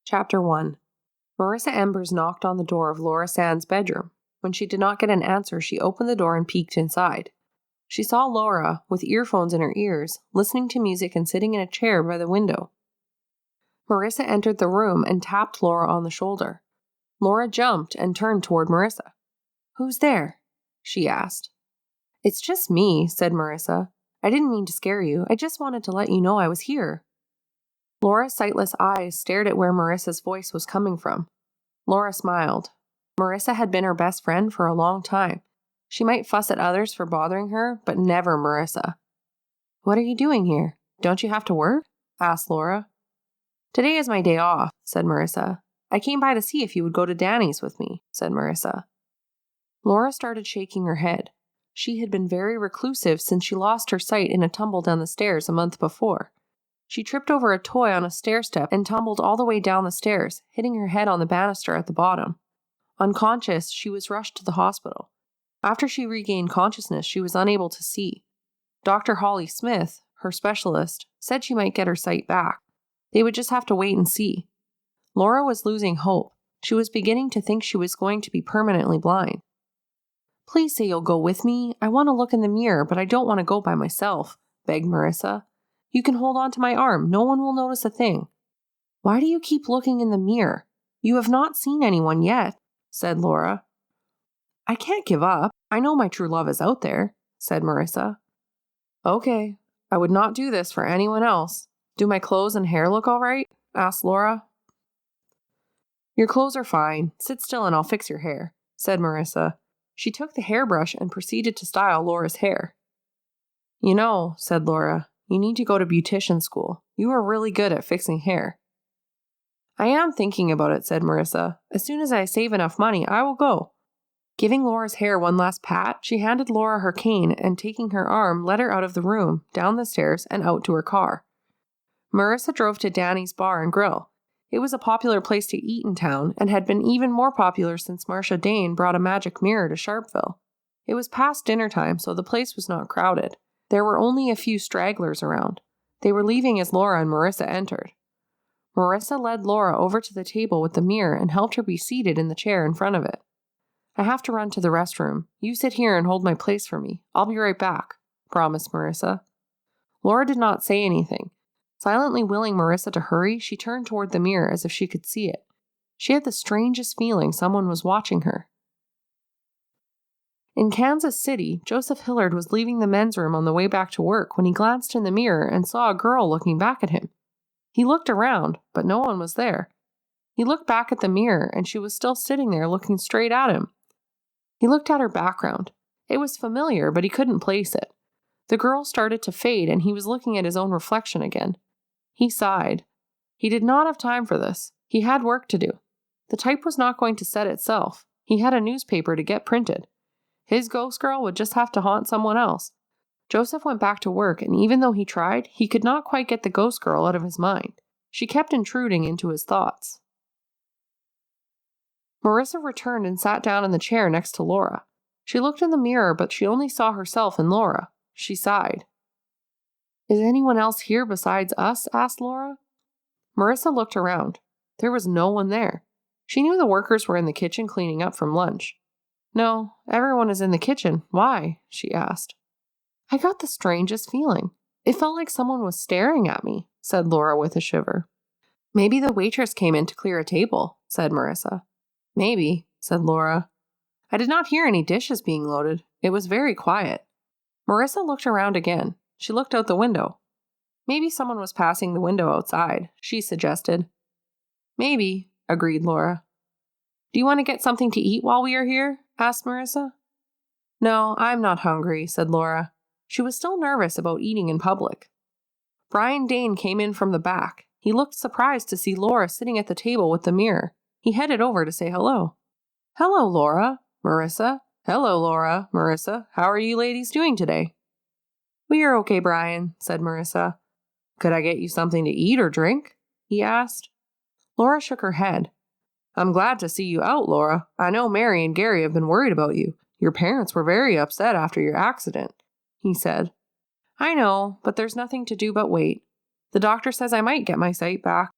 Chapter 1. Marissa Embers knocked on the door of Laura Sand's bedroom. When she did not get an answer, she opened the door and peeked inside. She saw Laura, with earphones in her ears, listening to music and sitting in a chair by the window. Marissa entered the room and tapped Laura on the shoulder. Laura jumped and turned toward Marissa. "Who's there?" she asked. "It's just me," said Marissa. "I didn't mean to scare you. I just wanted to let you know I was here." Laura's sightless eyes stared at where Marissa's voice was coming from. Laura smiled. Marissa had been her best friend for a long time. She might fuss at others for bothering her, but never Marissa. "What are you doing here? Don't you have to work?" asked Laura. "Today is my day off," said Marissa. "I came by to see if you would go to Danny's with me," said Marissa. Laura started shaking her head. She had been very reclusive since she lost her sight in a tumble down the stairs a month before. She tripped over a toy on a stair-step and tumbled all the way down the stairs, hitting her head on the banister at the bottom. Unconscious, she was rushed to the hospital. After she regained consciousness, she was unable to see. Dr. Holly Smith, her specialist, said she might get her sight back. They would just have to wait and see. Laura was losing hope. She was beginning to think she was going to be permanently blind. "Please say you'll go with me. I want to look in the mirror, but I don't want to go by myself," begged Marissa. "You can hold on to my arm. No one will notice a thing." "Why do you keep looking in the mirror? You have not seen anyone yet," said Laura. "I can't give up. I know my true love is out there," said Marissa. "Okay, I would not do this for anyone else. Do my clothes and hair look all right?" asked Laura. "Your clothes are fine. Sit still and I'll fix your hair," said Marissa. She took the hairbrush and proceeded to style Laura's hair. "You know," said Laura, "you need to go to beautician school. You are really good at fixing hair." "I am thinking about it," said Marissa. "As soon as I save enough money, I will go." Giving Laura's hair one last pat, she handed Laura her cane and, taking her arm, led her out of the room, down the stairs, and out to her car. Marissa drove to Danny's Bar and Grill. It was a popular place to eat in town and had been even more popular since Marcia Dane brought a magic mirror to Sharpeville. It was past dinner time, so the place was not crowded. There were only a few stragglers around. They were leaving as Laura and Marissa entered. Marissa led Laura over to the table with the mirror and helped her be seated in the chair in front of it. "I have to run to the restroom. You sit here and hold my place for me. I'll be right back," promised Marissa. Laura did not say anything. Silently willing Marissa to hurry, she turned toward the mirror as if she could see it. She had the strangest feeling someone was watching her. In Kansas City, Joseph Hillard was leaving the men's room on the way back to work when he glanced in the mirror and saw a girl looking back at him. He looked around, but no one was there. He looked back at the mirror, and she was still sitting there looking straight at him. He looked at her background. It was familiar, but he couldn't place it. The girl started to fade, and he was looking at his own reflection again. He sighed. He did not have time for this. He had work to do. The type was not going to set itself. He had a newspaper to get printed. His ghost girl would just have to haunt someone else. Joseph went back to work, and even though he tried, he could not quite get the ghost girl out of his mind. She kept intruding into his thoughts. Marissa returned and sat down in the chair next to Laura. She looked in the mirror, but she only saw herself and Laura. She sighed. "Is anyone else here besides us?" asked Laura. Marissa looked around. There was no one there. She knew the workers were in the kitchen cleaning up from lunch. "No, everyone is in the kitchen. Why?" she asked. "I got the strangest feeling. It felt like someone was staring at me," said Laura with a shiver. "Maybe the waitress came in to clear a table," said Marissa. "Maybe," said Laura. "I did not hear any dishes being loaded. It was very quiet." Marissa looked around again. She looked out the window. "Maybe someone was passing the window outside," she suggested. "Maybe," agreed Laura. "Do you want to get something to eat while we are here?" asked Marissa. "No, I'm not hungry," said Laura. She was still nervous about eating in public. Brian Dane came in from the back. He looked surprised to see Laura sitting at the table with the mirror. He headed over to say hello. "Hello, Laura, Marissa. Hello, Laura, Marissa. How are you ladies doing today?" "We are okay, Brian," said Marissa. "Could I get you something to eat or drink?" he asked. Laura shook her head. "I'm glad to see you out, Laura. I know Mary and Gary have been worried about you. Your parents were very upset after your accident," he said. "I know, but there's nothing to do but wait. The doctor says I might get my sight back.